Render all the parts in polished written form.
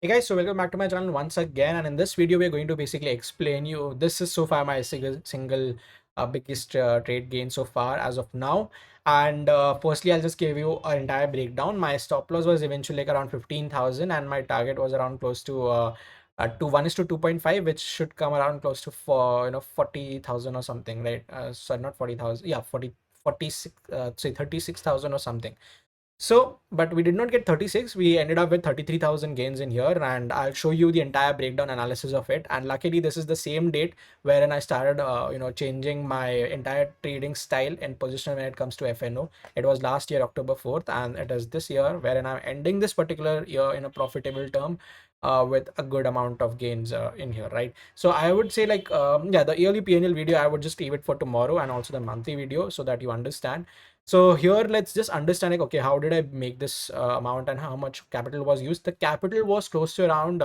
Hey guys, so welcome back to my channel once again, and in this video we're going to basically explain you. This is so far my single biggest trade gain so far as of now. And firstly, I'll just give you an entire breakdown. My stop loss was eventually like around 15,000, and my target was around close to 1 is to 2.5, which should come around close to 40,000 or something, right? Sorry, not 40,000, yeah, 46, say 36,000 or something. So, but we did not get 36. We ended up with 33,000 gains in here, and I'll show you the entire breakdown analysis of it. And luckily, this is the same date wherein I started, changing my entire trading style and position when it comes to FNO. It was last year, October 4th, and it is this year wherein I'm ending this particular year in a profitable term. With a good amount of gains in here, right? So I would say like, yeah, the yearly PNL video, I would just leave it for tomorrow, and also the monthly video so that you understand. So here, let's just understand like, okay, how did I make this amount and how much capital was used? The capital was close to around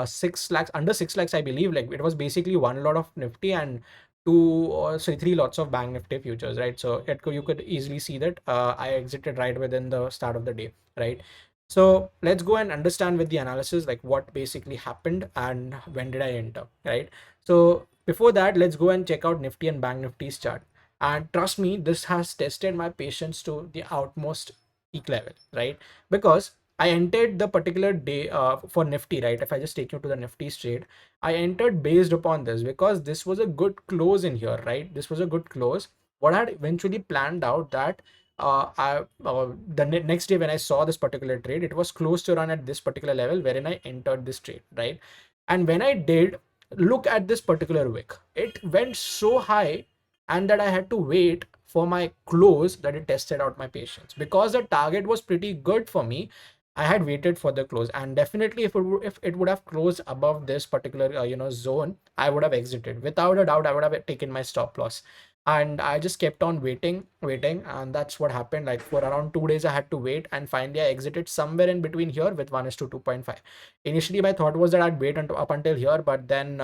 6 lakhs, under 6 lakhs, I believe. Like it was basically one lot of Nifty and three lots of Bank Nifty futures, right? So you could easily see that I exited right within the start of the day, right? So let's go and understand with the analysis like what basically happened and when did I enter, right? So before that, let's go and check out Nifty and Bank Nifty's chart. And trust me, this has tested my patience to the outmost peak level, right? Because I entered the particular day for Nifty, right? If I just take you to the Nifty trade, I entered based upon this because this was a good close in here, right? This was a good close. What I had eventually planned out that the next day when I saw this particular trade, it was close to run at this particular level wherein I entered this trade, right? And when I did look at this particular wick, it went so high and that I had to wait for my close that it tested out my patience because the target was pretty good for me. I had waited for the close, and definitely if it would have closed above this particular zone, I would have exited without a doubt. I would have taken my stop loss, and I just kept on waiting, and that's what happened. Like for around 2 days I had to wait, and finally I exited somewhere in between here with 1 is to 2.5. Initially my thought was that I'd wait until up until here, but then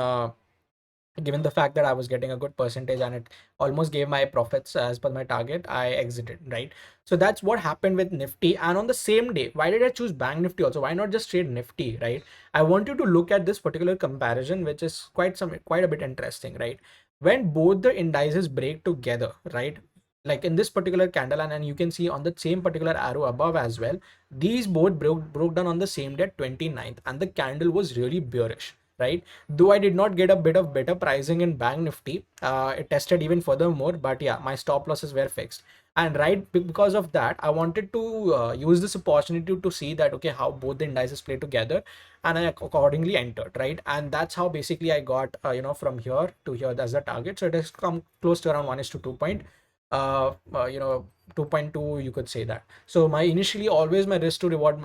given the fact that I was getting a good percentage and it almost gave my profits as per my target, I exited, right? So that's what happened with Nifty. And on the same day, why did I choose Bank Nifty also? Why not just trade Nifty, right? I want you to look at this particular comparison, which is quite a bit interesting, right? When both the indices break together, right? Like in this particular candle, and you can see on the same particular arrow above as well, these both broke down on the same day, 29th, and the candle was really bearish, right? Though I did not get a bit of better pricing in Bank Nifty, it tested even further more, but yeah, my stop losses were fixed. And right because of that, I wanted to use this opportunity to see that, okay, how both the indices play together, and I accordingly entered, right? And that's how basically I got, from here to here, that's the target. So it has come close to around 1 is to 2 point, uh, uh, you know, 2.2, you could say that. So my initially always my risk to reward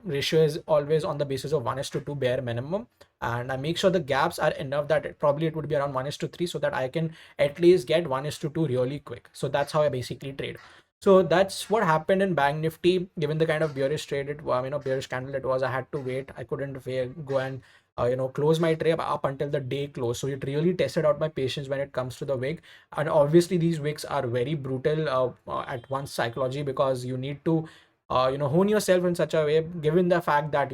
ratio is always on the basis of 1 is to 2 bare minimum, and I make sure the gaps are enough that it would be around 1 is to 3 so that I can at least get 1 is to 2 really quick. So that's how I basically trade. So that's what happened in Bank Nifty. Given the kind of bearish trade bearish candle it was, I had to wait. I couldn't go and close my trade up until the day close. So it really tested out my patience when it comes to the wick. And obviously these wicks are very brutal at one's psychology, because you need to hone yourself in such a way, given the fact that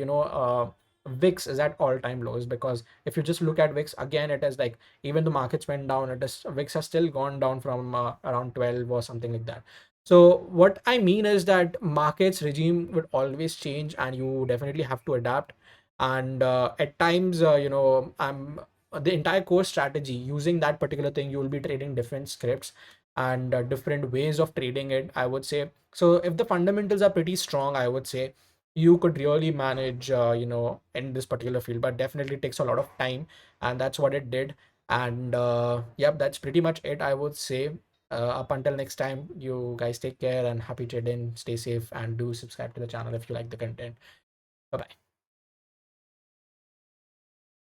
VIX is at all-time lows. Because if you just look at VIX again, it is like, even the markets went down, it is VIX has still gone down from around 12 or something like that. So what I mean is that markets regime would always change, and you definitely have to adapt. And at times, I'm the entire core strategy using that particular thing, you will be trading different scripts and different ways of trading it, I would say. So if the fundamentals are pretty strong, I would say you could really manage in this particular field, but definitely takes a lot of time, and that's what it did. And yep, that's pretty much it, I would say. Up until next time, you guys take care and happy trading, stay safe, and do subscribe to the channel if you like the content. Bye bye.